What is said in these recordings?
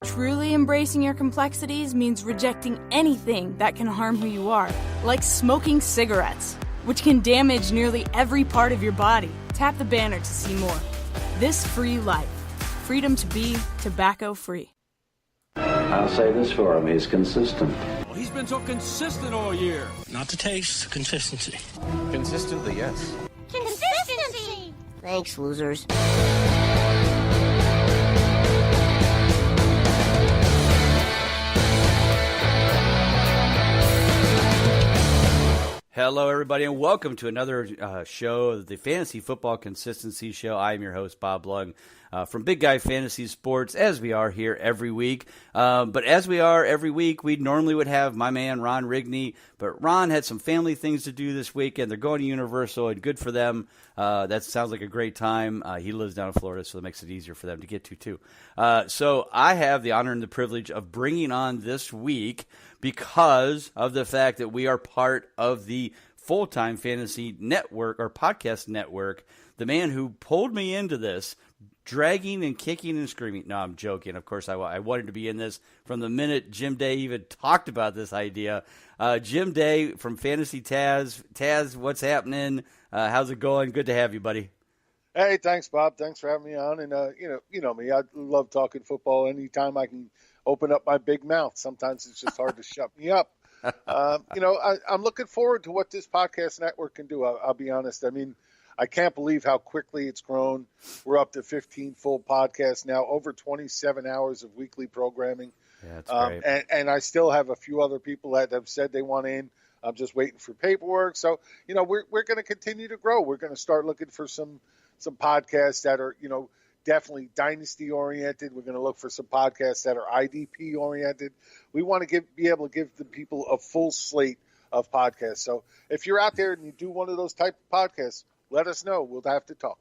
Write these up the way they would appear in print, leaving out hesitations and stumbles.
Truly embracing your complexities means rejecting anything that can harm who you are, like smoking cigarettes, which can damage nearly every part of your body. Tap the banner to see more. This free life. Freedom to be tobacco-free. I'll say this for him, he's consistent. Well, he's been so consistent all year. Not the taste, consistency. Consistently, yes. Consistency! Thanks, losers. Hello, everybody, and welcome to another show, the Fantasy Football Consistency Show. I am your host, Bob Lung, from Big Guy Fantasy Sports, as we are here every week. But as we are every week, we normally would have my man, Ron Rigney, but Ron had some family things to do this weekend. They're going to Universal, and good for them. That sounds like a great time. He lives down in Florida, so it makes it easier for them to get to, too. So I have the honor and the privilege of bringing on this week, because of the fact that we are part of the Full-Time Fantasy Network, or Podcast Network, the man who pulled me into this, dragging and kicking and screaming. No, I'm joking. Of course, I wanted to be in this from the minute Jim Day even talked about this idea. Jim Day from Fantasy Taz. Taz, what's happening? How's it going? Good to have you, buddy. Hey, thanks, Bob. Thanks for having me on. And, you know me. I love talking football anytime I can open up my big mouth. Sometimes it's just hard to shut me up. I'm looking forward to what this podcast network can do. I'll be honest. I mean, I can't believe how quickly it's grown. We're up to 15 full podcasts now, over 27 hours of weekly programming. Yeah, that's great. And I still have a few other people that have said they want in. I'm just waiting for paperwork. So, we're going to continue to grow. We're going to start looking for some podcasts that are, definitely dynasty oriented. We're going to look for some podcasts that are IDP oriented. We want to be able to give the people a full slate of podcasts. So if you're out there and you do one of those type of podcasts, let us know. We'll have to talk.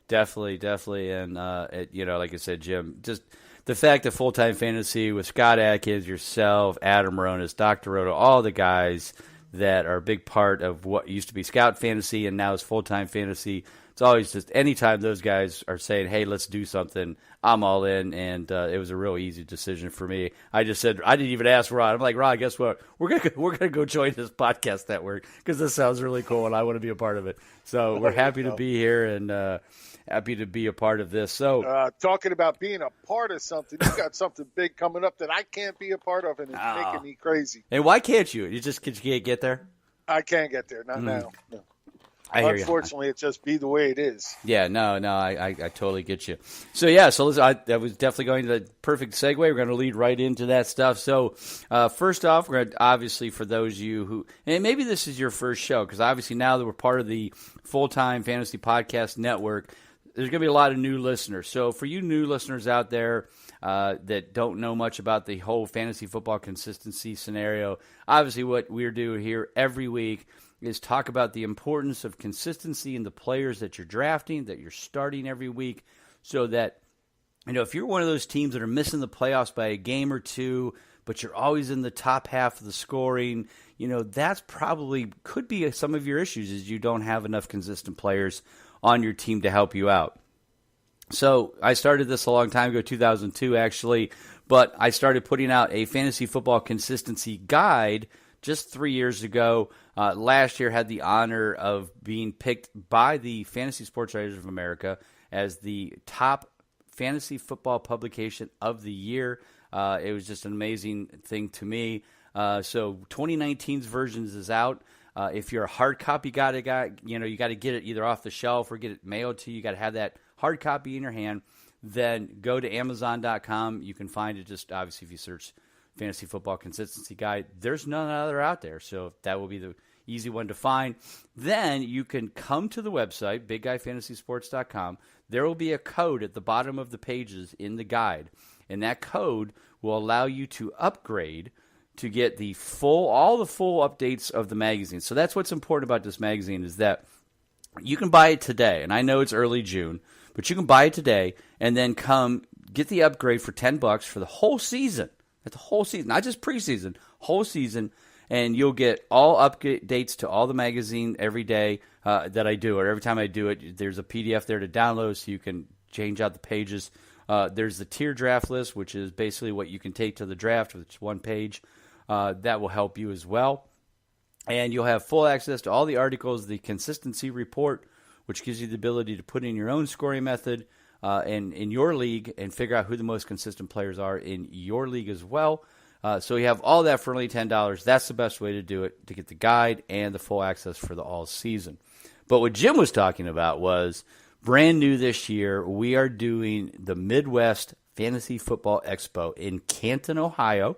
Definitely. And, like I said, Jim, just the fact that Full-Time Fantasy with Scott Atkins, yourself, Adam Ronis, Dr. Roto, all the guys that are a big part of what used to be Scout Fantasy and now is Full-Time Fantasy. It's always just anytime those guys are saying, hey, let's do something, I'm all in, and it was a real easy decision for me. I just said, I didn't even ask Ron. I'm like, Ron, guess what? We're gonna go join this podcast network because this sounds really cool, and I want to be a part of it. So we're happy to be here and happy to be a part of this. So talking about being a part of something, you got something big coming up that I can't be a part of, and it's making me crazy. And why can't you? You can't get there? I can't get there. Not now. No. Unfortunately, it just be the way it is. Yeah, no, I totally get you. So, yeah, that was definitely going to the perfect segue. We're going to lead right into that stuff. So, first off, we're going to, obviously, for those of you who, and maybe this is your first show, because obviously now that we're part of the Full-Time Fantasy Podcast Network, there's going to be a lot of new listeners. So, for you new listeners out there that don't know much about the whole fantasy football consistency scenario, obviously what we're doing here every week is talk about the importance of consistency in the players that you're drafting, that you're starting every week, so that, if you're one of those teams that are missing the playoffs by a game or two, but you're always in the top half of the scoring, that's probably could be some of your issues, is you don't have enough consistent players on your team to help you out. So I started this a long time ago, 2002 actually, but I started putting out a fantasy football consistency guide just 3 years ago. Last year had the honor of being picked by the Fantasy Sports Writers of America as the top fantasy football publication of the year. It was just an amazing thing to me. So 2019's versions is out. If you're a hard copy guy, you got to get it either off the shelf or get it mailed to you. You got to have that hard copy in your hand. Then go to Amazon.com. You can find it just obviously if you search Fantasy Football Consistency Guide. There's none other out there, so that will be the easy one to find. Then you can come to the website, BigGuyFantasySports.com. There will be a code at the bottom of the pages in the guide, and that code will allow you to upgrade to get all the full updates of the magazine. So that's what's important about this magazine, is that you can buy it today, and I know it's early June, but you can buy it today and then come get the upgrade for $10 for the whole season. The whole season, not just preseason, whole season, and you'll get all updates to all the magazine every day that I do, or every time I do it. There's a PDF there to download, so you can change out the pages There's the tier draft list, which is basically what you can take to the draft, which is one page. That will help you as well. And you'll have full access to all the articles, the consistency report, which gives you the ability to put in your own scoring method and in your league and figure out who the most consistent players are in your league as well. So you have all that for only $10. That's the best way to do it, to get the guide and the full access for the all season. But what Jim was talking about was brand new this year. We are doing the Midwest Fantasy Football Expo in Canton, Ohio.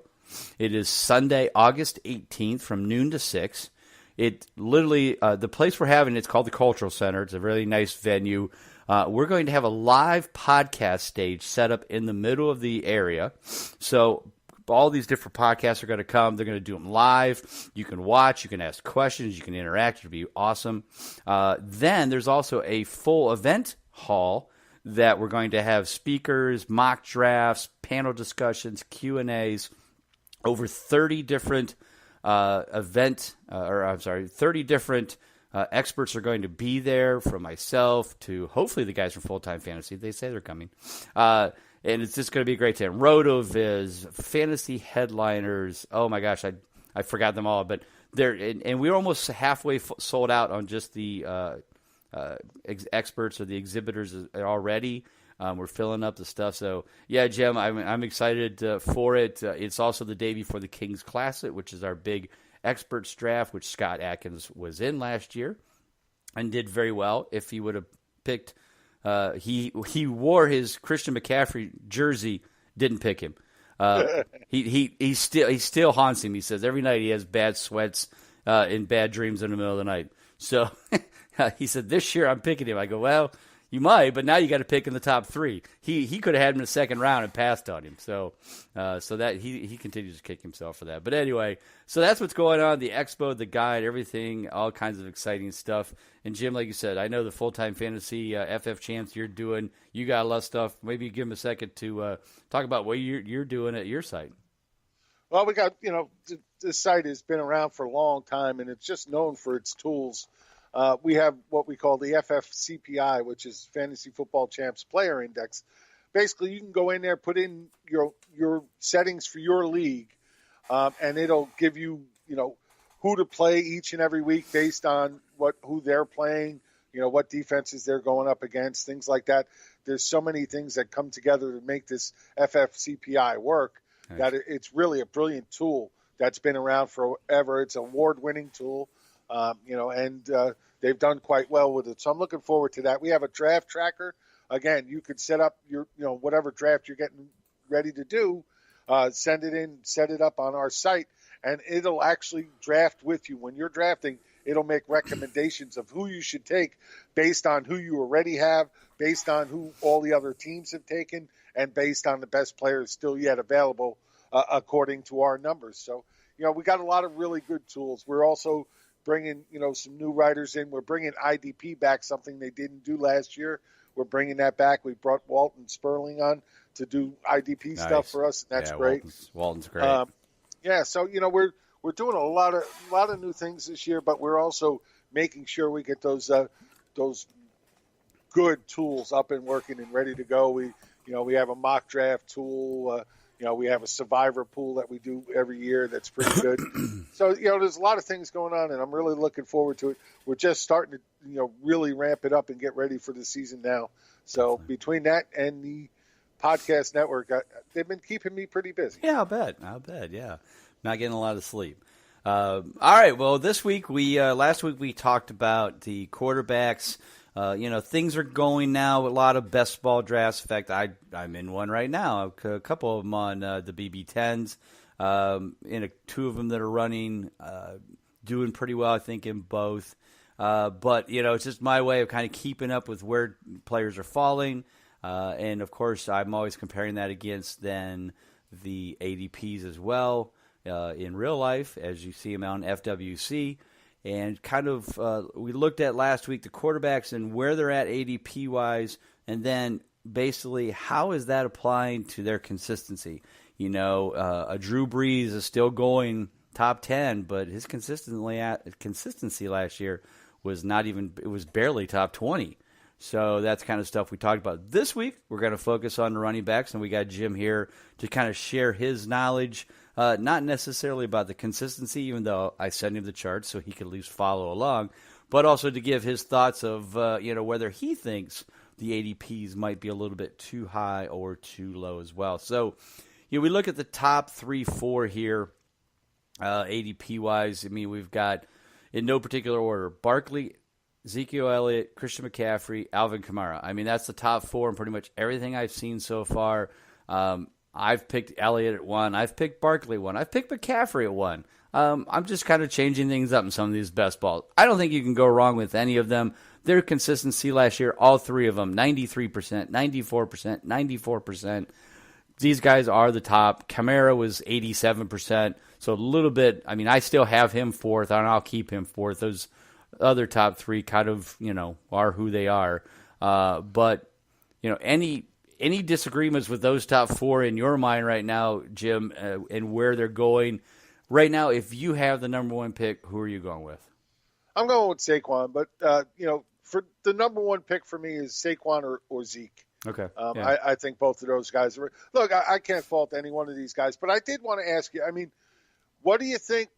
It is Sunday, August 18th from noon to 6. It literally, the place we're having, it's called the Cultural Center. It's a really nice venue. We're going to have a live podcast stage set up in the middle of the area. So all these different podcasts are going to come. They're going to do them live. You can watch. You can ask questions. You can interact. It'll be awesome. Then there's also a full event hall that we're going to have speakers, mock drafts, panel discussions, Q&As, over 30 different 30 different experts are going to be there, from myself to hopefully the guys from Full Time Fantasy. They say they're coming. And it's just going to be a great time. RotoViz, fantasy headliners. Oh my gosh, I forgot them all. But they're and we're almost halfway sold out on just the experts or the exhibitors already. We're filling up the stuff. So yeah, Jim, I'm excited for it. It's also the day before the Kings Classic, which is our big experts draft, which Scott Atkins was in last year and did very well. If he would have picked. He wore his Christian McCaffrey jersey, didn't pick him. He still haunts him. He says every night he has bad sweats and bad dreams in the middle of the night. So he said, this year I'm picking him. I go, well, you might, but now you got to pick in the top 3. He could have had him in the second round and passed on him. So that he continues to kick himself for that. But anyway, so that's what's going on. The expo, the guide, everything, all kinds of exciting stuff. And Jim, like you said, I know the Full-Time Fantasy FF Champs you're doing. You got a lot of stuff. Maybe give them a second to talk about what you're doing at your site. Well, we got, this site has been around for a long time, and it's just known for its tools. We have what we call the FFCPI, which is Fantasy Football Champs Player Index. Basically, you can go in there, put in your settings for your league, and it'll give you, who to play each and every week based on who they're playing, what defenses they're going up against, things like that. There's so many things that come together to make this FFCPI work that it's really a brilliant tool that's been around forever. It's an award-winning tool, and they've done quite well with it. So I'm looking forward to that. We have a draft tracker. Again, you could set up your, whatever draft you're getting ready to do, send it in, set it up on our site, and it'll actually draft with you. When you're drafting, it'll make recommendations of who you should take based on who you already have, based on who all the other teams have taken, and based on the best players still yet available according to our numbers. So, we got a lot of really good tools. We're also bringing, some new writers in. We're bringing IDP back, something they didn't do last year. We're bringing that back. We brought Walton Sperling on to do IDP stuff for us. And that's great. Walton's great. So we're doing a lot of new things this year, but we're also making sure we get those good tools up and working and ready to go. We have a mock draft tool. We have a survivor pool that we do every year that's pretty good. So, there's a lot of things going on, and I'm really looking forward to it. We're just starting to, really ramp it up and get ready for the season now. So between that and the podcast network, they've been keeping me pretty busy. Yeah, I'll bet. Yeah. Not getting a lot of sleep. All right. Well, this week last week we talked about the quarterbacks. Things are going now. A lot of best ball drafts. In fact, I'm in one right now. A couple of them on the BB10s. Two of them that are running, doing pretty well, I think, in both. But it's just my way of kind of keeping up with where players are falling. And of course, I'm always comparing that against then the ADPs as well in real life, as you see them on FWC. And kind of we looked at last week the quarterbacks and where they're at ADP-wise, and then basically how is that applying to their consistency. A Drew Brees is still going top 10, but his consistency last year was not even – it was barely top 20. So that's kind of stuff we talked about. This week, we're going to focus on the running backs, and we got Jim here to kind of share his knowledge, not necessarily about the consistency, even though I sent him the charts so he could at least follow along, but also to give his thoughts of whether he thinks the ADPs might be a little bit too high or too low as well. So we look at the top 3-4 here, ADP-wise. I mean, we've got, in no particular order, Barkley, Ezekiel Elliott, Christian McCaffrey, Alvin Kamara. I mean, that's the top 4 in pretty much everything I've seen so far. I've picked Elliott at 1. I've picked Barkley at 1. I've picked McCaffrey at 1. I'm just kind of changing things up in some of these best balls. I don't think you can go wrong with any of them. Their consistency last year, all 3 of them, 93%, 94%, 94%. These guys are the top. Kamara was 87%. So a little bit, I mean, I still have him 4th, and I'll keep him 4th. Those other top 3 kind of, are who they are. But, any disagreements with those top 4 in your mind right now, Jim, and where they're going? Right now, if you have the number 1 pick, who are you going with? I'm going with Saquon, but, for the number 1 pick for me is Saquon or Zeke. Okay. I think both of those guys are. Look, I can't fault any one of these guys, but I did want to ask you. I mean, what do you think?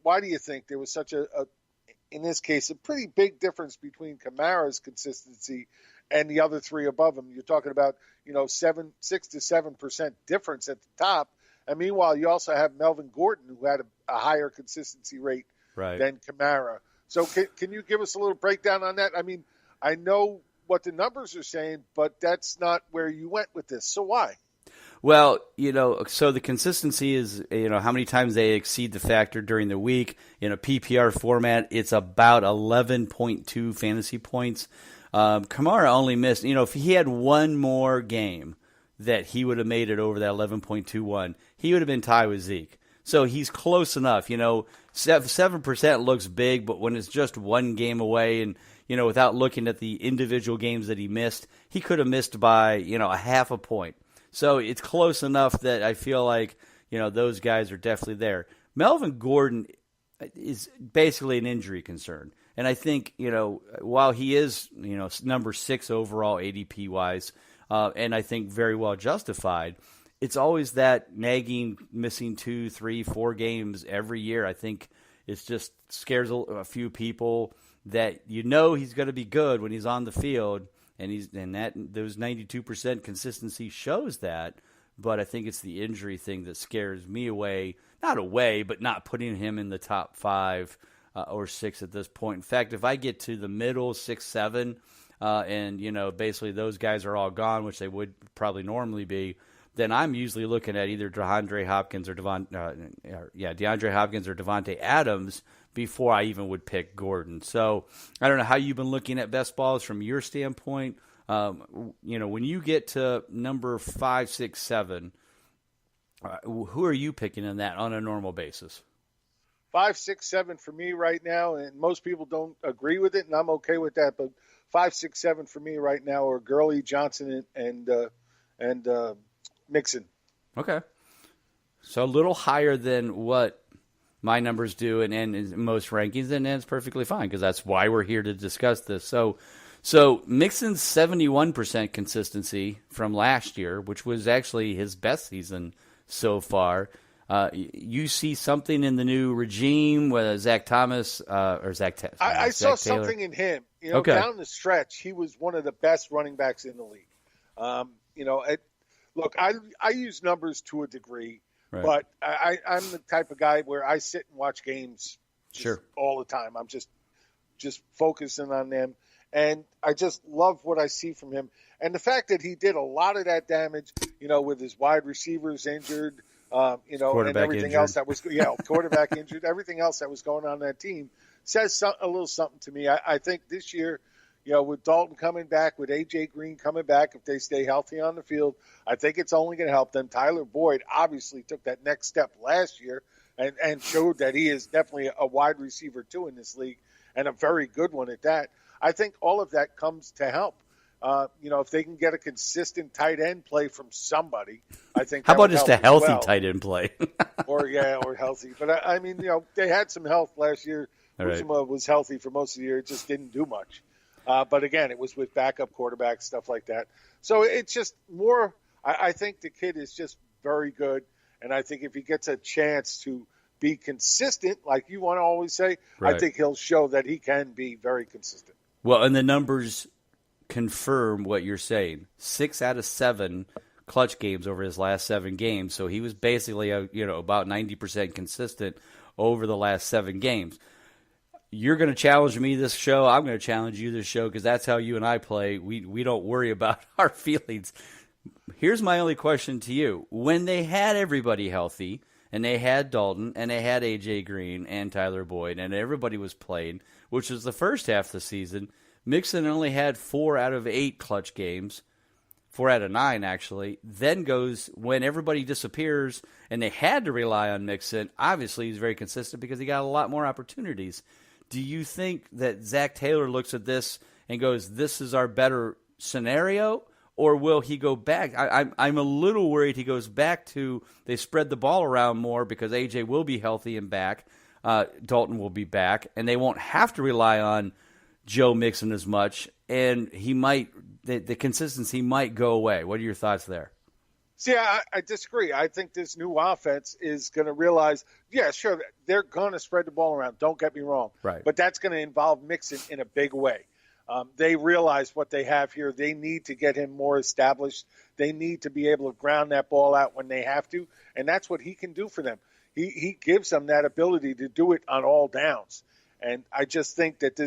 Why do you think there was such in this case, a pretty big difference between Kamara's consistency and the other 3 above him? You're talking about 6 to 7% difference at the top, and meanwhile you also have Melvin Gordon, who had a higher consistency rate than Kamara. So can you give us a little breakdown on that? I mean, I know what the numbers are saying, but that's not where you went with this. So why? Well, so the consistency is, how many times they exceed the factor during the week. In a PPR format, it's about 11.2 fantasy points. Kamara only missed, if he had one more game that he would have made it over that 11.21, he would have been tied with Zeke. So he's close enough. 7% looks big, but when it's just one game away and, without looking at the individual games that he missed, he could have missed by, a half a point. So it's close enough that I feel like, those guys are definitely there. Melvin Gordon is basically an injury concern. And I think, while he is, number 6 overall ADP-wise, and I think very well justified, it's always that nagging missing 2, 3, 4 games every year. I think it just scares a few people that he's going to be good when he's on the field, and those 92% consistency shows that. But I think it's the injury thing that scares me away. Not away, but not putting him in the top 5 or 6 at this point. In fact, if I get to the middle 6, 7, and basically those guys are all gone, which they would probably normally be, then I'm usually looking at either DeAndre Hopkins or Devontae Adams before I even would pick Gordon. So I don't know how you've been looking at best balls from your standpoint. When you get to number 5, 6, 7, who are you picking in that on a normal basis? 5, 6, 7 for me right now, and most people don't agree with it, and I'm okay with that. But 5, 6, 7 for me right now are Gurley, Johnson, and Mixon. Okay. So a little higher than what my numbers do and in most rankings, and it's perfectly fine because that's why we're here to discuss this. So Mixon's 71% consistency from last year, which was actually his best season so far. You see something in the new regime with Zach Thomas or Zach Taylor? I saw something in him. Down the stretch, he was one of the best running backs in the league. Look, I use numbers to a degree, right, but I'm the type of guy where I sit and watch games all the time. I'm just focusing on them, and I just love what I see from him. And the fact that he did a lot of that damage, with his wide receivers injured, and everything injured. Else that was quarterback injured, everything else that was going on that team says a little something to me. I think this year, with Dalton coming back, with A.J. Green coming back, if they stay healthy on the field, I think it's only going to help them. Tyler Boyd obviously took that next step last year and showed that he is definitely a wide receiver too in this league, and a very good one at that. I think all of that comes to help. If they can get a consistent tight end play from somebody, I think. How about just a healthy tight end play? or healthy. But I mean, they had some health last year. Uzomah was healthy for most of the year. It just didn't do much. But again, it was with backup quarterbacks, stuff like that. So it's just more. I think the kid is just very good, and I think if he gets a chance to be consistent, like you want to always say, right. I think he'll show that he can be very consistent. Well, and the numbers confirm what you're saying. 6 out of 7 clutch games over his last 7 games, so he was basically about 90% consistent over the last 7 games. You're going to challenge me this show. I'm going to challenge you this show because that's how you and I play. We don't worry about our feelings. Here's my only question to you. When they had everybody healthy, and they had Dalton, and they had A.J. Green and Tyler Boyd, and everybody was playing, which was the first half of the season, Mixon only had 4 out of 8 clutch games, 4 out of 9 actually, then goes when everybody disappears, and they had to rely on Mixon. Obviously, he's very consistent because he got a lot more opportunities. Do you think that Zach Taylor looks at this and goes, this is our better scenario? Or will he go back? I'm a little worried he goes back to they spread the ball around more because A.J. will be healthy and back. Dalton will be back, and they won't have to rely on Joe Mixon as much, and he might the consistency might go away. What are your thoughts there? See, I disagree. I think this new offense is going to realize, yeah, sure, they're going to spread the ball around. Don't get me wrong. Right. But that's going to involve Mixon in a big way. They realize what they have here. They need to get him more established. They need to be able to ground that ball out when they have to, and that's what he can do for them. He gives them that ability to do it on all downs. And I just think that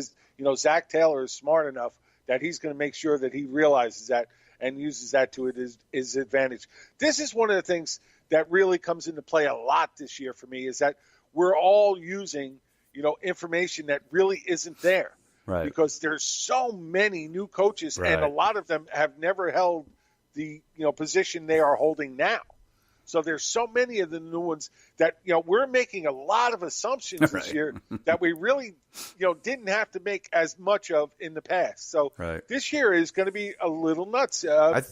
Zach Taylor is smart enough that he's going to make sure that he realizes that and uses that to his advantage. This is one of the things that really comes into play a lot this year for me is that we're all using, information that really isn't there. Right. Because there's so many new coaches, right. and a lot of them have never held the position they are holding now. So there's so many of the new ones that we're making a lot of assumptions this year that we really didn't have to make as much of in the past. So this year is going to be a little nuts. I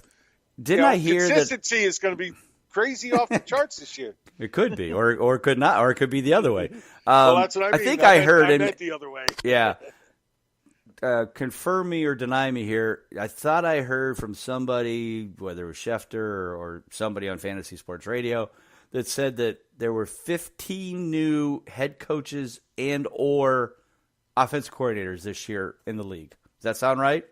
hear consistency is going to be crazy off the charts this year. It could be, or it could not, or it could be the other way. Well, that's what I mean. I think I meant the other way. Yeah. Confirm me or deny me here. I thought I heard from somebody, whether it was Schefter or somebody on Fantasy Sports Radio, that said that there were 15 new head coaches and or offensive coordinators this year in the league. Does that sound right?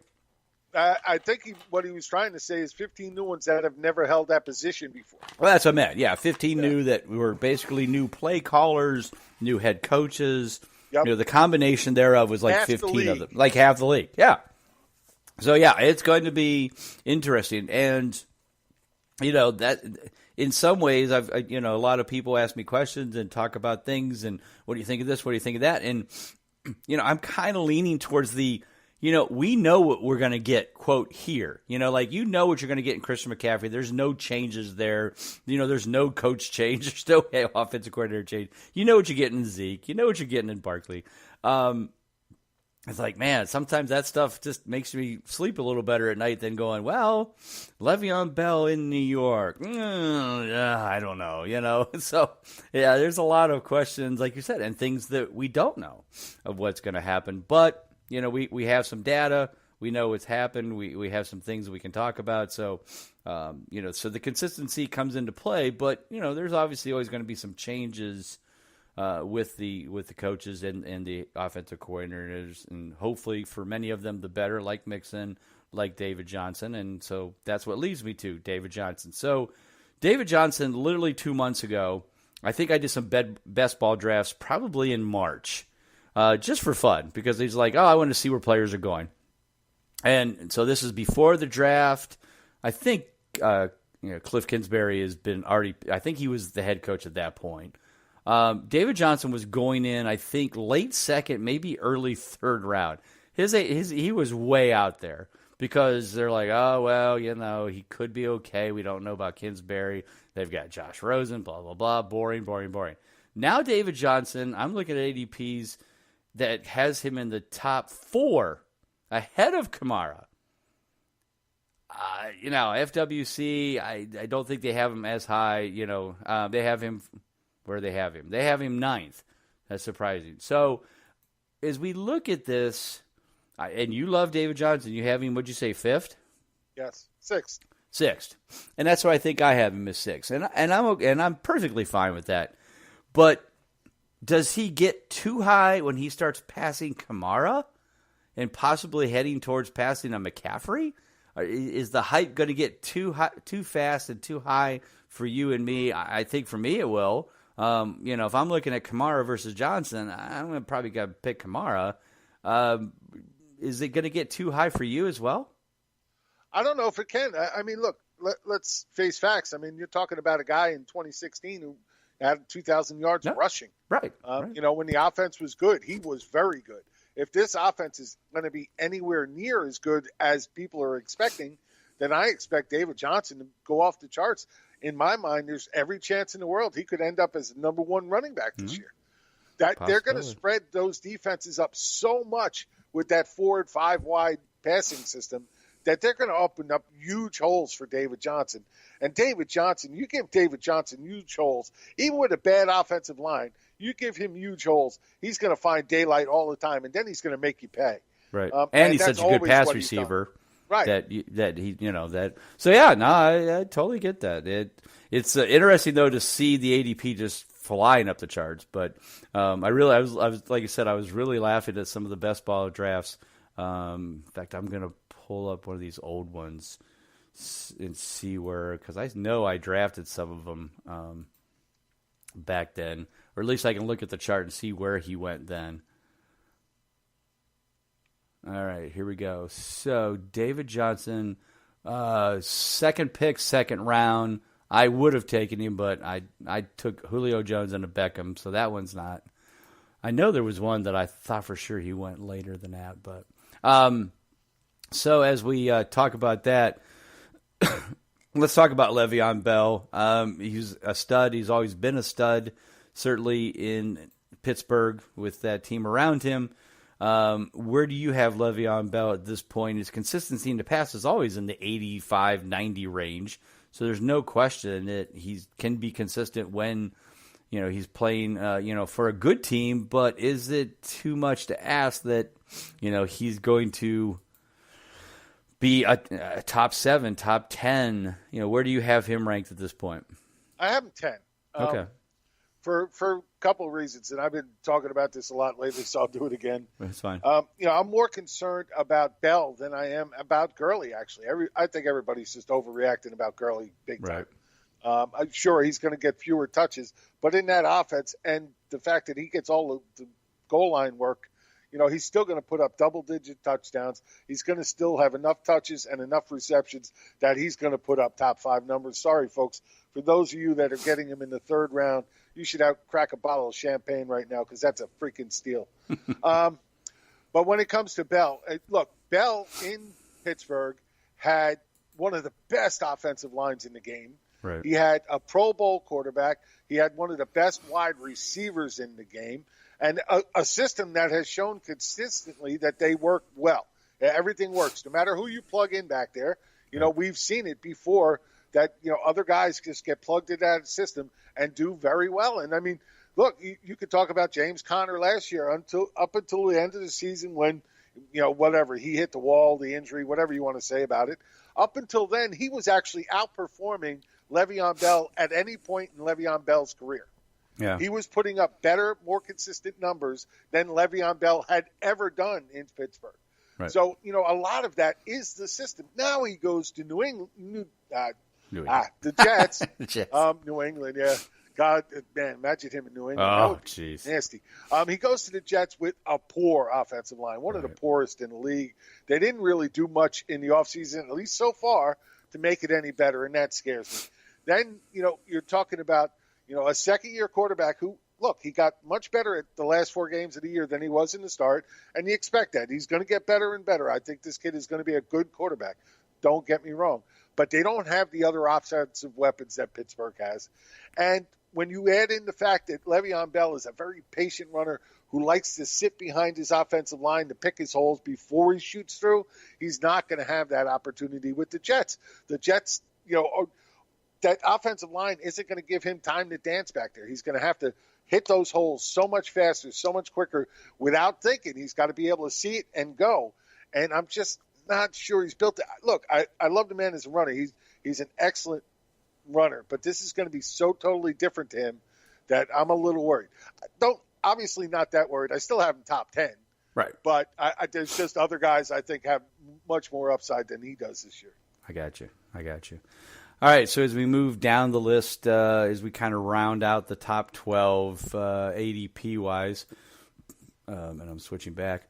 I think what he was trying to say is 15 new ones that have never held that position before. Well, that's what I meant. Yeah, 15 new that were basically new play callers, new head coaches. Yep. The combination thereof was like half 15 of them, like half the league. Yeah. So yeah, it's going to be interesting, and that in some ways, a lot of people ask me questions and talk about things, and what do you think of this? What do you think of that? And I'm kind of leaning towards the, we know what we're going to get, quote, here. What you're going to get in Christian McCaffrey. There's no changes there. There's no coach change. There's no offensive coordinator change. You know what you're getting in Zeke. You know what you're getting in Barkley. It's like, man, sometimes that stuff just makes me sleep a little better at night than going, well, Le'Veon Bell in New York. I don't know, So, yeah, there's a lot of questions, like you said, and things that we don't know of what's going to happen. But we have some data. We know what's happened. We have some things we can talk about. So, so the consistency comes into play. But, there's obviously always going to be some changes with the coaches and the offensive coordinators. And hopefully for many of them, the better, like Mixon, like David Johnson. And so that's what leads me to David Johnson. So David Johnson, literally 2 months ago, I think I did some best ball drafts probably in March. Just for fun, because he's like, I want to see where players are going. And so this is before the draft. I think Cliff Kingsbury has been already, I think he was the head coach at that point. David Johnson was going in, I think, late second, maybe early third round. He was way out there because they're like, he could be okay. We don't know about Kingsbury. They've got Josh Rosen, blah, blah, blah. Boring. Now David Johnson, I'm looking at ADPs that has him in the top 4 ahead of Kamara. FWC, I don't think they have him as high. They have him where they have him. They have him 9th. That's surprising. So as we look at this, and you love David Johnson. You have him, what'd you say, 5th? Yes, 6th. 6th. And that's why I think I have him as 6th. And I'm okay, and I'm perfectly fine with that. But does he get too high when he starts passing Kamara and possibly heading towards passing a McCaffrey? Or is the hype going to get too high, too fast and too high for you and me? I think for me it will. If I'm looking at Kamara versus Johnson, I'm going to probably got to pick Kamara. Is it going to get too high for you as well? I don't know if it can. I mean, look, let's face facts. I mean, you're talking about a guy in 2016 who had 2,000 yards rushing. Right. When the offense was good, he was very good. If this offense is going to be anywhere near as good as people are expecting, then I expect David Johnson to go off the charts. In my mind, there's every chance in the world he could end up as the number 1 running back this year. They're going to spread those defenses up so much with that 4 and 5 wide passing system that they're going to open up huge holes for David Johnson. And David Johnson, you give David Johnson huge holes, even with a bad offensive line, you give him huge holes, he's going to find daylight all the time, and then he's going to make you pay. Right. And he's such a good pass receiver. Right. So yeah, no, I totally get that. It's interesting though to see the ADP just flying up the charts. But I was like I said, I was really laughing at some of the best ball drafts. In fact, I'm gonna pull up one of these old ones and see where, because I know I drafted some of them back then, or at least I can look at the chart and see where he went then. All right, here we go. So David Johnson, second pick, second round. I would have taken him, but I took Julio Jones and a Beckham, so that one's not. I know there was one that I thought for sure he went later than that, but so as we talk about that, let's talk about Le'Veon Bell. He's a stud. He's always been a stud, certainly in Pittsburgh with that team around him. Where do you have Le'Veon Bell at this point? His consistency in the pass is always in the 85, 90 range. So there's no question that he can be consistent when, he's playing, for a good team. But is it too much to ask that, he's going to be a top 7, top 10? Where do you have him ranked at this point? I have him 10. Okay. For a couple of reasons, and I've been talking about this a lot lately, so I'll do it again. That's fine. I'm more concerned about Bell than I am about Gurley, actually. I think everybody's just overreacting about Gurley big time. Right. I'm sure he's going to get fewer touches, but in that offense and the fact that he gets all of the goal line work, he's still going to put up double-digit touchdowns. He's going to still have enough touches and enough receptions that he's going to put up top 5 numbers. Sorry, folks. For those of you that are getting him in the 3rd round, you should crack a bottle of champagne right now because that's a freaking steal. But when it comes to Bell, look, Bell in Pittsburgh had one of the best offensive lines in the game. Right. He had a Pro Bowl quarterback. He had one of the best wide receivers in the game. And a system that has shown consistently that they work well. Everything works. No matter who you plug in back there, we've seen it before that, other guys just get plugged into that system and do very well. And, I mean, look, you could talk about James Conner last year up until the end of the season when, whatever, he hit the wall, the injury, whatever you want to say about it. Up until then, he was actually outperforming Le'Veon Bell at any point in Le'Veon Bell's career. Yeah. He was putting up better, more consistent numbers than Le'Veon Bell had ever done in Pittsburgh. Right. So, a lot of that is the system. Now he goes to New England. The Jets. The Jets. New England, yeah. God, man, imagine him in New England. Oh, jeez. Nasty. He goes to the Jets with a poor offensive line, one of the poorest in the league. They didn't really do much in the offseason, at least so far, to make it any better, and that scares me. Then, you're talking about, a second-year quarterback who, look, he got much better at the last 4 games of the year than he was in the start, and you expect that. He's going to get better and better. I think this kid is going to be a good quarterback. Don't get me wrong. But they don't have the other offensive weapons that Pittsburgh has. And when you add in the fact that Le'Veon Bell is a very patient runner who likes to sit behind his offensive line to pick his holes before he shoots through, he's not going to have that opportunity with the Jets. The Jets, that offensive line isn't going to give him time to dance back there. He's going to have to hit those holes so much faster, so much quicker without thinking. He's got to be able to see it and go. and I'm just not sure he's built it. Look, I love the man as a runner. He's an excellent runner, but this is going to be so totally different to him that I'm a little worried. Obviously not that worried. I still have him top 10. Right. But there's just other guys I think have much more upside than he does this year. I got you. All right, so as we move down the list, as we kind of round out the top 12 ADP-wise, and I'm switching back.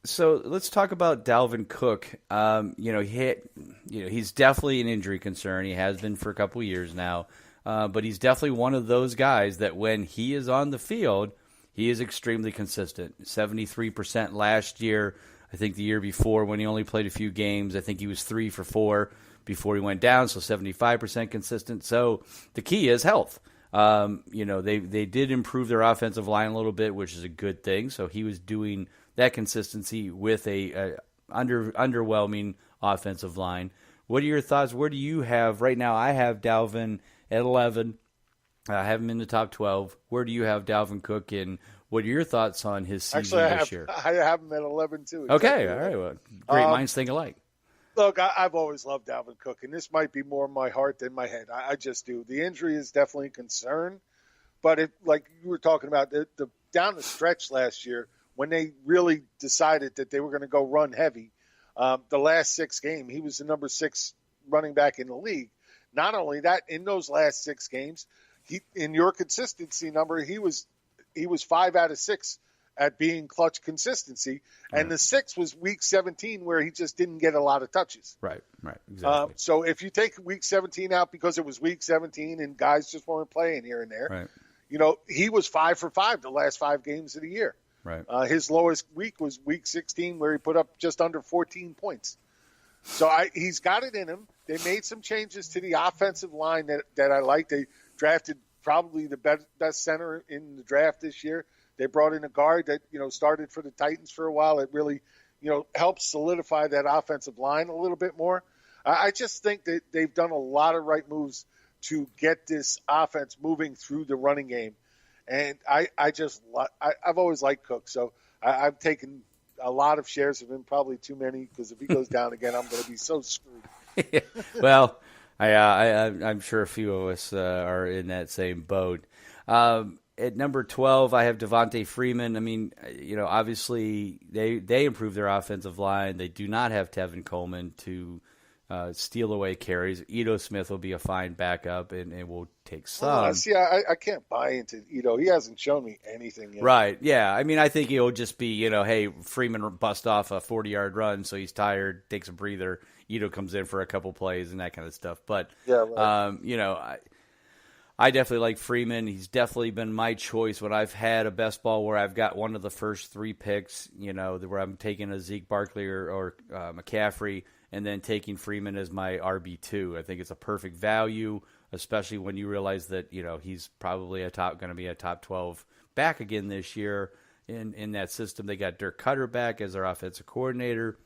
So let's talk about Dalvin Cook. He's definitely an injury concern. He has been for a couple of years now. But he's definitely one of those guys that when he is on the field, he is extremely consistent. 73% last year. I think the year before when he only played a few games, I think he was 3 for 4 before he went down, so 75% consistent. So the key is health. They did improve their offensive line a little bit, which is a good thing. So he was doing that consistency with a underwhelming offensive line. What are your thoughts? Where do you have right now? I have Dalvin at 11. I have him in the top 12. Where do you have Dalvin Cook, and what are your thoughts on his season this year? I have him at 11 too. Exactly. Okay, all right. Well, great minds think alike. Look, I've always loved Dalvin Cook, and this might be more my heart than my head. I just do. The injury is definitely a concern, but like you were talking about, the down the stretch last year when they really decided that they were going to go run heavy, the last 6 games, he was the number 6 running back in the league. Not only that, in those last 6 games, in your consistency number, he was 5 out of 6 at being clutch consistency, and the 6th was week 17 where he just didn't get a lot of touches. Right, exactly. So if you take week 17 out because it was week 17 and guys just weren't playing here and there, right. He was 5 for 5 the last 5 games of the year. Right. His lowest week was week 16 where he put up just under 14 points. So he's got it in him. They made some changes to the offensive line that I like. They drafted probably the best center in the draft this year. They brought in a guard that, started for the Titans for a while. It really, helped solidify that offensive line a little bit more. I just think that they've done a lot of right moves to get this offense moving through the running game. And I've always liked Cook. So I've taken a lot of shares of him, probably too many, because if he goes down again, I'm going to be so screwed. Well, I'm sure a few of us are in that same boat. At number 12, I have Devonta Freeman. I mean, obviously they improved their offensive line. They do not have Tevin Coleman to steal away carries. Ito Smith will be a fine backup and will take some. I can't buy into Ito. He hasn't shown me anything yet. Right, yeah. I mean, I think it'll just be, hey, Freeman bust off a 40-yard run, so he's tired, takes a breather. Ito comes in for a couple plays and that kind of stuff. But, yeah, right. I definitely like Freeman. He's definitely been my choice when I've had a best ball where I've got one of the first 3 picks, where I'm taking a Zeke Barkley or McCaffrey, and then taking Freeman as my RB2. I think it's a perfect value, especially when you realize that, he's probably going to be a top 12 back again this year in that system. They got Dirk Cutter back as their offensive coordinator.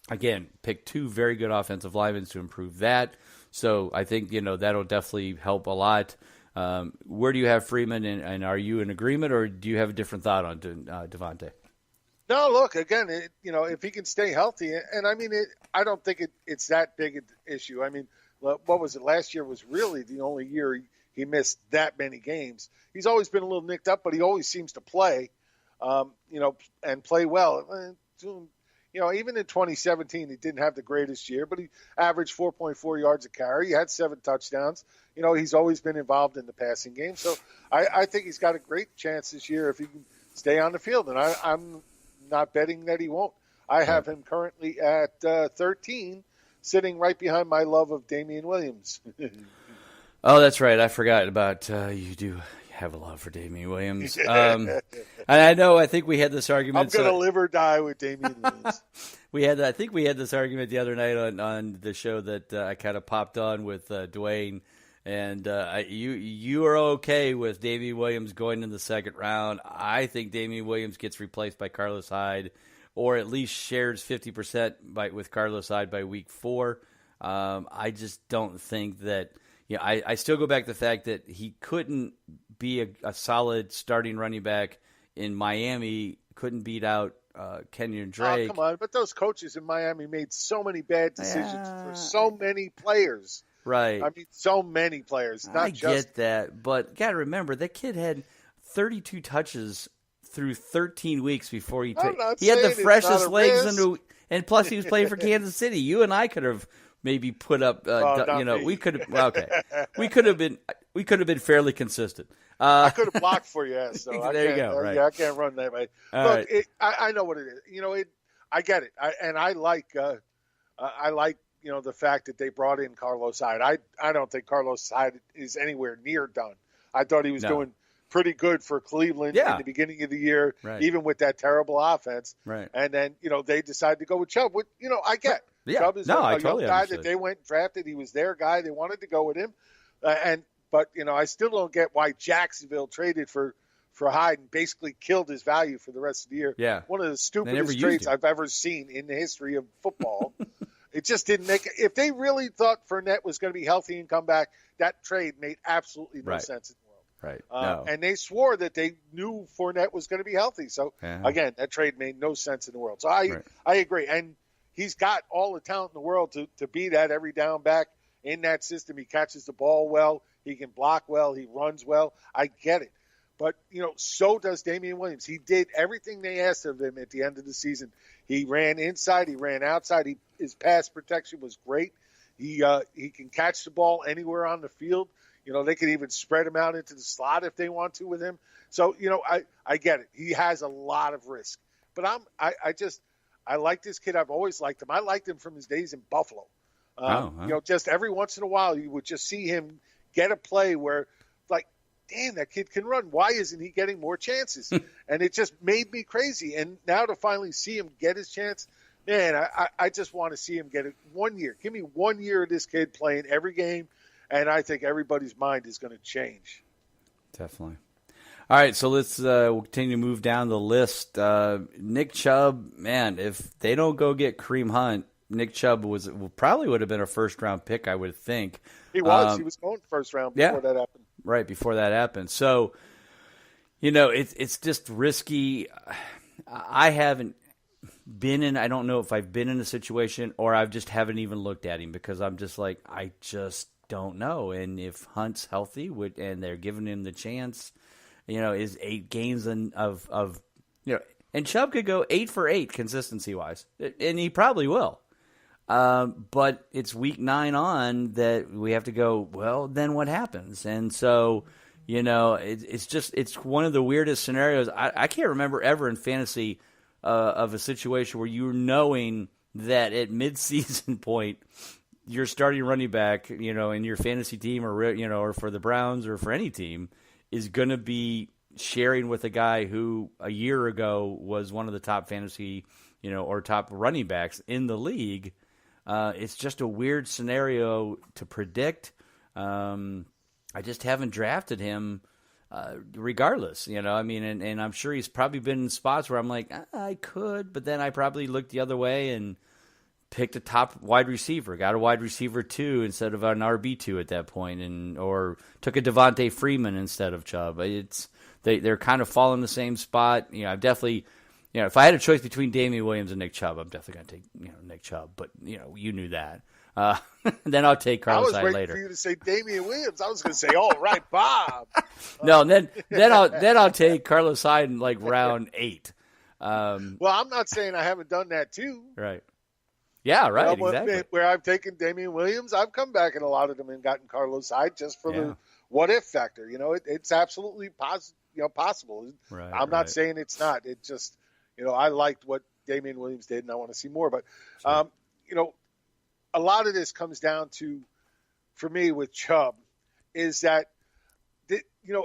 Again, pick 2 very good offensive linemen to improve that. So I think, that'll definitely help a lot. Where do you have Freeman, and are you in agreement, or do you have a different thought on Devonta? No, look, again, if he can stay healthy, and I mean, I don't think it's that big an issue. I mean, what was it? Last year was really the only year he missed that many games. He's always been a little nicked up, but he always seems to play, and play well. Even in 2017, he didn't have the greatest year, but he averaged 4.4 yards a carry. He had 7 touchdowns. He's always been involved in the passing game. So I think he's got a great chance this year if he can stay on the field, and I'm not betting that he won't. I have him currently at 13, sitting right behind my love of Damien Williams. Oh, that's right. I forgot about you do have a love for Damien Williams. And I think we had this argument. I'm going to live or die with Damien Williams. I think we had this argument the other night on the show that I kind of popped on with Dwayne. And you are okay with Damien Williams going in the second round. I think Damien Williams gets replaced by Carlos Hyde, or at least shares 50% with Carlos Hyde by week 4. I just don't think that. I still go back to the fact that he couldn't be a solid starting running back in Miami. Couldn't beat out Kenyon Drake. Oh, come on. But those coaches in Miami made so many bad decisions for so many players. Right. I mean, so many players. I get that, but got to remember, that kid had 32 touches through 13 weeks before he had the freshest legs, and plus he was playing for Kansas City. You and I could have maybe put up, we could have. Okay, we could have been fairly consistent. I could have blocked for you, so there you go. Right. Yeah, I can't run that way. Look, I know what it is. I get it, and I like the fact that they brought in Carlos Hyde. I don't think Carlos Hyde is anywhere near done. I thought he was doing pretty good for Cleveland in the beginning of the year, even with that terrible offense. Right. And then, they decided to go with Chubb. I get. Yeah. Chubb is I young totally guy understood. that they went and drafted. He was their guy. They wanted to go with him. But I still don't get why Jacksonville traded for Hyde and basically killed his value for the rest of the year. Yeah. One of the stupidest trades I've ever seen in the history of football. It just didn't make it. If they really thought Fournette was going to be healthy and come back, that trade made absolutely no sense in the world. Right. And they swore that they knew Fournette was going to be healthy. So, again, that trade made no sense in the world. So I agree. And he's got all the talent in the world to be that every down back in that system. He catches the ball well. He can block well. He runs well. I get it. But, so does Damien Williams. He did everything they asked of him at the end of the season. He ran inside. He ran outside. His pass protection was great. He can catch the ball anywhere on the field. They could even spread him out into the slot if they want to with him. So, I get it. He has a lot of risk. But I like this kid. I've always liked him. I liked him from his days in Buffalo. Just every once in a while you would just see him get a play where, like, damn, that kid can run. Why isn't he getting more chances? And it just made me crazy. And now to finally see him get his chance, man, I just want to see him get it 1 year. Give me 1 year of this kid playing every game, and I think everybody's mind is going to change. Definitely. All right, so let's we'll continue to move down the list. Nick Chubb, man, if they don't go get Kareem Hunt, Nick Chubb probably would have been a first-round pick, I would think. He was. He was going first round before that happened. Right, before that happened. So, it's just risky. I haven't been in – I don't know if I've been in a situation or I just haven't even looked at him because I'm just like, I just don't know. And if Hunt's healthy and they're giving him the chance, is 8 games of and Chubb could go 8 for 8 consistency-wise, and he probably will. But it's week 9 on that we have to go, well, then what happens? And so, it's one of the weirdest scenarios. I can't remember ever in fantasy of a situation where you're knowing that at mid-season point, your starting running back, in your fantasy team or for the Browns or for any team is going to be sharing with a guy who a year ago was one of the top fantasy, or top running backs in the league. It's just a weird scenario to predict. I just haven't drafted him regardless, and I'm sure he's probably been in spots where I'm like, I could, but then I probably looked the other way and picked a top wide receiver, got a wide receiver 2 instead of an RB2 at that point, or took a Devonta Freeman instead of Chubb. They're kind of falling in the same spot. I've definitely, if I had a choice between Damien Williams and Nick Chubb, I'm definitely going to take, Nick Chubb. But you knew that. Then I'll take Carlos Hyde later. I was waiting for you to say Damien Williams. I was going to say, all right, Bob. No, then I'll take Carlos Hyde in like round 8. Well, I'm not saying I haven't done that too. Right. Yeah, right. Exactly. Where I've taken Damien Williams, I've come back in a lot of them and gotten Carlos Hyde just for the what if factor. It's absolutely possible. Right, I'm not saying it's not. It just, I liked what Damien Williams did, and I want to see more. But, a lot of this comes down to, for me with Chubb, is that,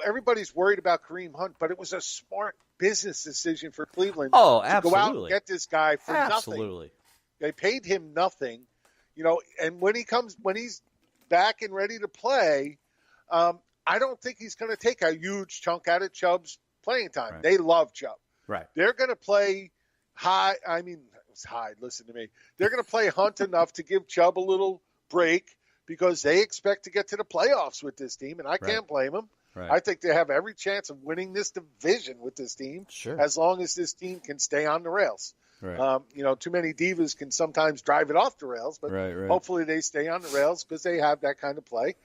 everybody's worried about Kareem Hunt, but it was a smart business decision for Cleveland to go out and get this guy for nothing. They paid him nothing, and when he's back and ready to play, I don't think he's going to take a huge chunk out of Chubb's playing time. Right. They love Chubb. Right. They're going to play Hyde. I mean, it was Hyde. Listen to me. They're going to play Hunt enough to give Chubb a little break because they expect to get to the playoffs with this team, and I can't blame them. Right. I think they have every chance of winning this division with this team, as long as this team can stay on the rails. Right. Too many divas can sometimes drive it off the rails, but hopefully they stay on the rails because they have that kind of play.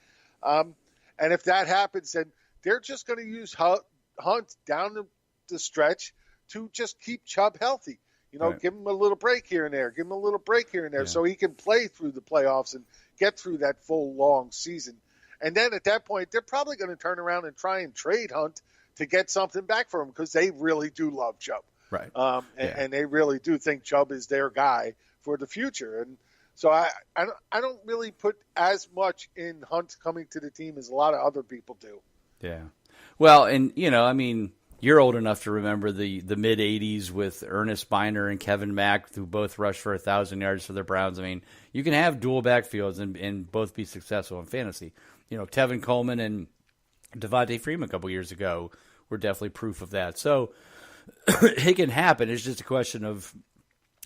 And if that happens, then they're just going to use Hunt down the stretch to just keep Chubb healthy. Give him a little break here and there. Give him a little break here and there so he can play through the playoffs and get through that full, long season. And then at that point, they're probably going to turn around and try and trade Hunt to get something back for him because they really do love Chubb. Right. And they really do think Chubb is their guy for the future. And so I don't really put as much in Hunt coming to the team as a lot of other people do. Yeah. Well, and, you're old enough to remember the mid-'80s with Ernest Biner and Kevin Mack, who both rushed for 1,000 yards for the Browns. I mean, you can have dual backfields and both be successful in fantasy. Tevin Coleman and Devonta Freeman a couple years ago were definitely proof of that. So it can happen. It's just a question of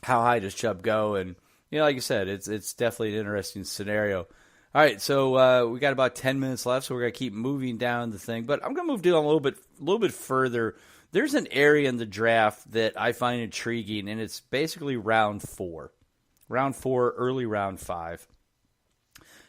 how high does Chubb go. And, like you said, it's definitely an interesting scenario. All right, so we got about 10 minutes left, so we're going to keep moving down the thing. But I'm going to move down a little bit further. There's an area in the draft that I find intriguing, and it's basically round 4. Round 4, early round 5.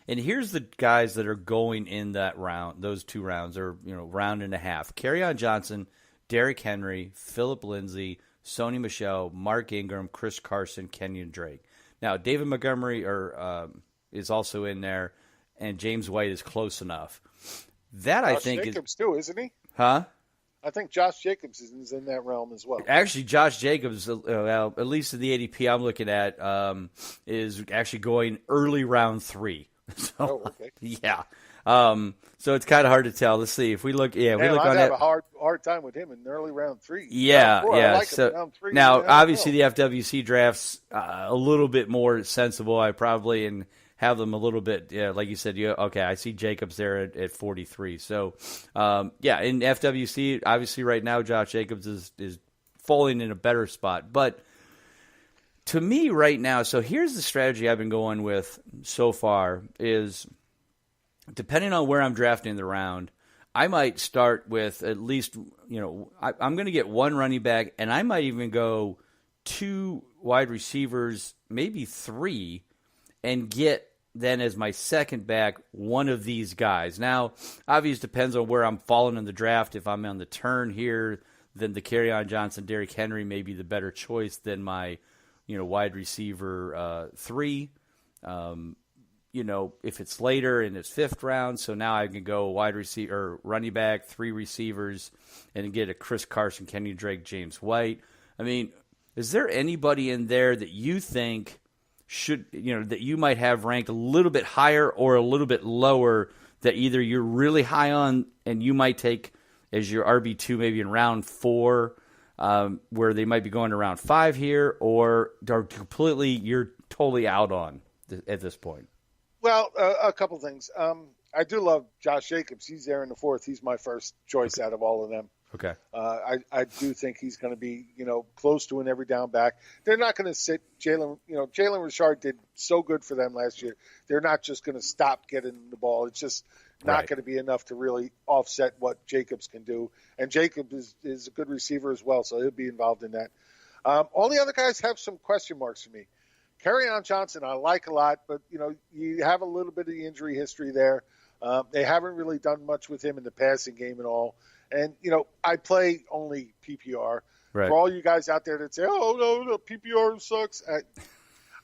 And here's the guys that are going in that round, those 2 rounds, or round and a half. Kerryon Johnson, Derrick Henry, Phillip Lindsay, Sony Michel, Mark Ingram, Chris Carson, Kenyon Drake. Now, David Montgomery is also in there, and James White is close enough. That I think Jacobs too, isn't he? Huh? I think Josh Jacobs is in that realm as well. Actually, Josh Jacobs, at least in the ADP I'm looking at, is actually going early round 3. So, okay. Yeah. So it's kind of hard to tell. Let's see if we look. Yeah, we look I'd on have that. a hard time with him in early round 3. Yeah, round 4, yeah. I like so him round 3, now, obviously, the FWC drafts a little bit more sensible. I probably and have them a little bit. Yeah, like you said. I see Jacobs there at 43. So, in FWC, obviously, right now, Josh Jacobs is falling in a better spot, but. To me right now, so here's the strategy I've been going with so far is depending on where I'm drafting the round, I might start with at least, I'm going to get 1 running back, and I might even go 2 wide receivers, maybe 3, and get then as my second back one of these guys. Now, obviously depends on where I'm falling in the draft. If I'm on the turn here, then the Kerryon Johnson, Derrick Henry may be the better choice than my wide receiver 3, if it's later in its 5th round. So now I can go wide receiver or running back, 3 receivers, and get a Chris Carson, Kenyon Drake, James White. I mean, is there anybody in there that you think should, that you might have ranked a little bit higher or a little bit lower that either you're really high on and you might take as your RB2 maybe in round 4, where they might be going to round 5 here, or completely you're totally out on at this point? Well, a couple things. I do love Josh Jacobs. He's there in the 4th. He's my first choice out of all of them. Okay. I do think he's going to be, close to an every down back. They're not going to sit Jalen. Jalen Richard did so good for them last year. They're not just going to stop getting the ball. It's just not going to be enough to really offset what Jacobs can do. And Jacobs is a good receiver as well, so he'll be involved in that. All the other guys have some question marks for me. Kerryon Johnson, I like a lot, but, you have a little bit of the injury history there. They haven't really done much with him in the passing game at all. And, I play only PPR. Right. For all you guys out there that say, oh, no, PPR sucks.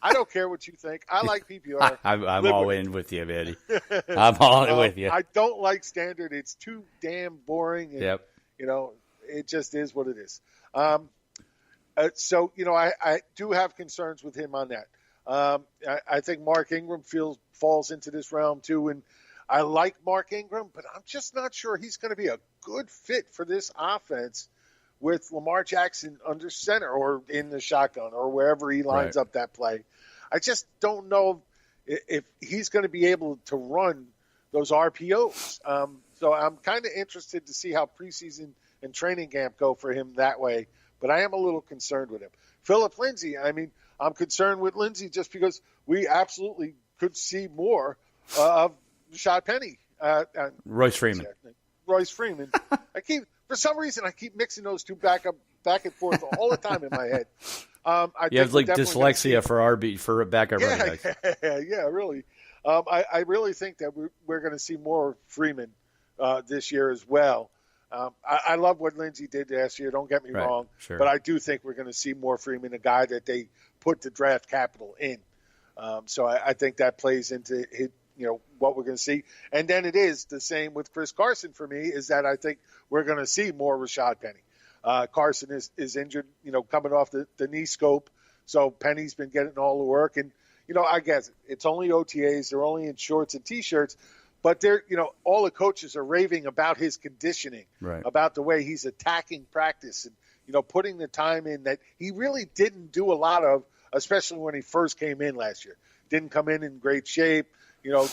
I don't care what you think. I like PPR. I'm all in with you, Eddie. I'm all in with you. I don't like standard. It's too damn boring. And, yep. It just is what it is. So, I do have concerns with him on that. I think Mark Ingram falls into this realm too. And I like Mark Ingram, but I'm just not sure he's going to be a good fit for this offense with Lamar Jackson under center or in the shotgun or wherever he lines up that play. I just don't know if he's going to be able to run those RPOs. So I'm kind of interested to see how preseason and training camp go for him that way, but I am a little concerned with him. Phillip Lindsay, I'm concerned with Lindsay just because we absolutely could see more of Rashad Penny. Royce Freeman. Royce Freeman. For some reason, I keep mixing those two back and forth all the time in my head. You have like dyslexia for backup running backs. Yeah, really. I really think that we're going to see more Freeman this year as well. I love what Lindsey did last year. Don't get me wrong, sure. But I do think we're going to see more Freeman, a guy that they put the draft capital in. So I think that plays into what we're going to see. And then it is the same with Chris Carson for me, is that I think we're going to see more Rashad Penny. Carson is injured, coming off the knee scope. So Penny's been getting all the work. And, I guess it's only OTAs. They're only in shorts and T-shirts. But all the coaches are raving about his conditioning, about the way he's attacking practice and, putting the time in that he really didn't do a lot of, especially when he first came in last year. Didn't come in great shape,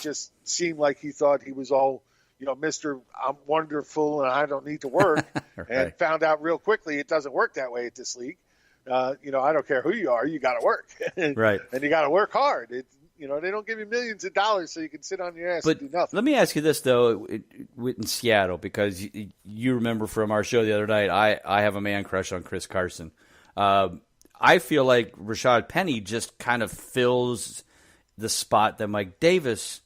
just seemed like he thought he was all, Mr. I'm wonderful and I don't need to work, and found out real quickly it doesn't work that way at this league. I don't care who you are, you got to work. Right. And you got to work hard. They don't give you millions of dollars so you can sit on your ass and do nothing. Let me ask you this, though, in Seattle, because you remember from our show the other night, I have a man crush on Chris Carson. I feel like Rashad Penny just kind of fills the spot that Mike Davis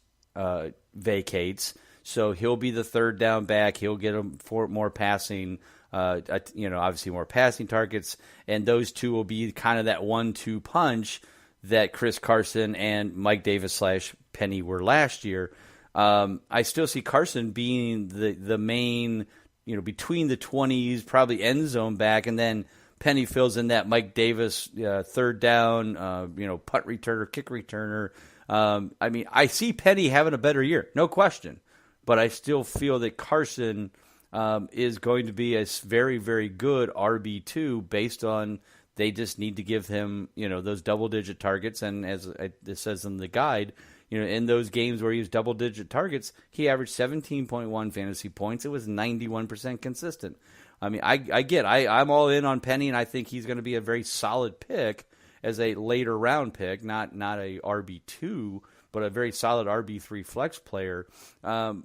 vacates. So he'll be the third down back. He'll get him for more passing, obviously more passing targets. And those two will be kind of that 1-2 punch that Chris Carson and Mike Davis / Penny were last year. I still see Carson being the main, between the 20s, probably end zone back, and then Penny fills in that Mike Davis third down, punt returner, kick returner. I see Penny having a better year, no question, but I still feel that Carson is going to be a very, very good RB2 based on they just need to give him, those double-digit targets. And as it says in the guide, in those games where he was double-digit targets, he averaged 17.1 fantasy points. It was 91% consistent. I'm all in on Penny, and I think he's going to be a very solid pick as a later round pick, not a RB2, but a very solid RB3 flex player. At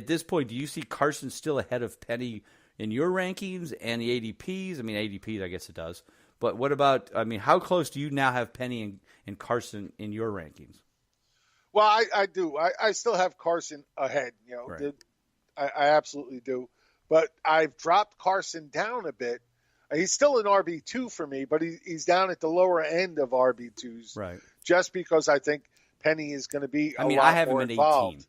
this point, do you see Carson still ahead of Penny in your rankings and the ADPs? ADPs, I guess it does. But what about, how close do you now have Penny and Carson in your rankings? Well, I do. I still have Carson ahead. Right. I absolutely do. But I've dropped Carson down a bit. He's still an RB2 for me, but he's down at the lower end of RB2s. Right. Just because I think Penny is going to be a lot I have more him at involved. 18.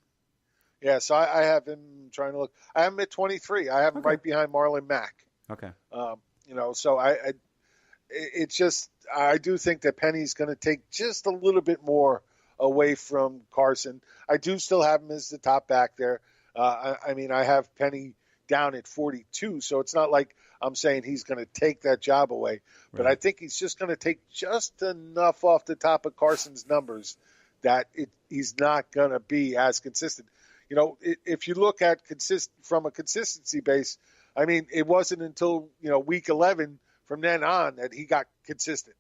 Yeah, so I have him trying to look. I have him at 23. I have him right behind Marlon Mack. Okay. So it's just, I do think that Penny's going to take just a little bit more away from Carson. I do still have him as the top back there. I have Penny down at 42, so it's not like I'm saying he's going to take that job away. But I think he's just going to take just enough off the top of Carson's numbers that he's not going to be as consistent. If you look at from a consistency base, it wasn't until, week 11 from then on that he got consistent.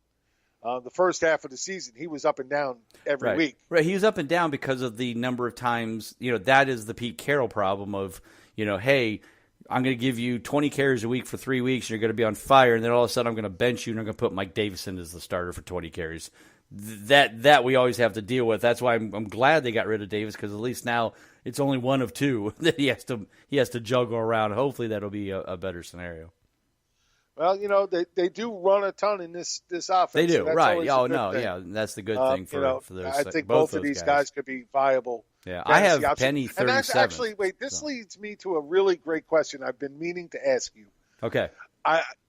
The first half of the season, he was up and down every week. Right, he was up and down because of the number of times, that is the Pete Carroll problem of, hey, I'm going to give you 20 carries a week for 3 weeks, and you're going to be on fire, and then all of a sudden I'm going to bench you, and I'm going to put Mike Davison as the starter for 20 carries. That we always have to deal with. That's why I'm glad they got rid of Davis, because at least now it's only one of two that he has to juggle around. Hopefully that'll be a better scenario. Well, they do run a ton in this offense. They do, right? Thing. Yeah, that's the good thing for those. I think both of these guys could be viable. Yeah, I have Penny 37. And actually, this leads me to a really great question I've been meaning to ask you. Okay.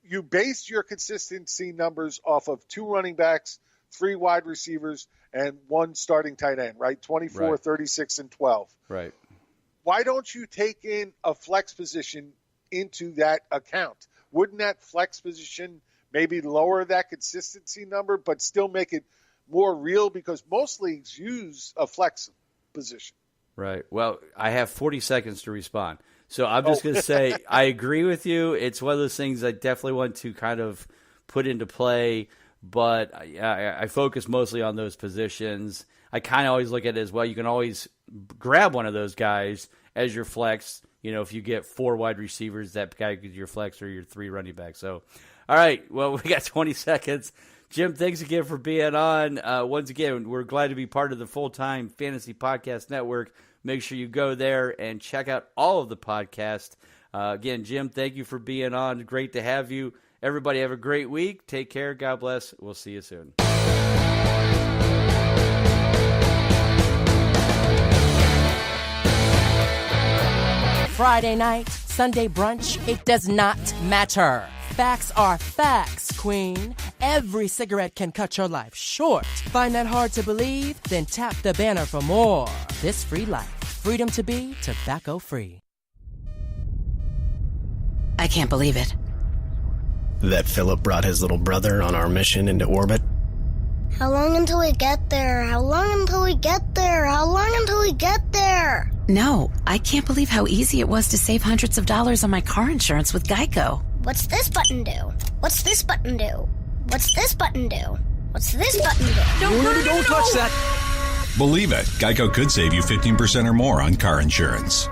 You based your consistency numbers off of 2 running backs, 3 wide receivers, and 1 starting tight end, right? 24, right. 36, and 12. Right. Why don't you take in a flex position into that account? Wouldn't that flex position maybe lower that consistency number, but still make it more real? Because most leagues use a flex position. Right. Well, I have 40 seconds to respond. So I'm just going to say I agree with you. It's one of those things I definitely want to kind of put into play, but I focus mostly on those positions. I kind of always look at it as, well, you can always grab one of those guys as your flex, if you get 4 wide receivers, that guy is your flex or your 3 running backs. So, all right, well, we got 20 seconds. Jim, thanks again for being on. Once again, we're glad to be part of the Full-Time Fantasy Podcast Network. Make sure you go there and check out all of the podcasts. Again, Jim, thank you for being on. Great to have you. Everybody have a great week. Take care. God bless. We'll see you soon. Friday night, Sunday brunch, it does not matter. Facts are facts, queen. Every cigarette can cut your life short. Find that hard to believe? Then tap the banner for more. This free life. Freedom to be tobacco-free. I can't believe it. That Philip brought his little brother on our mission into orbit? How long until we get there? How long until we get there? How long until we get there? No, I can't believe how easy it was to save hundreds of dollars on my car insurance with Geico. What's this button do? What's this button do? What's this button do? What's this button do? Don't touch that! Believe it, Geico could save you 15% or more on car insurance.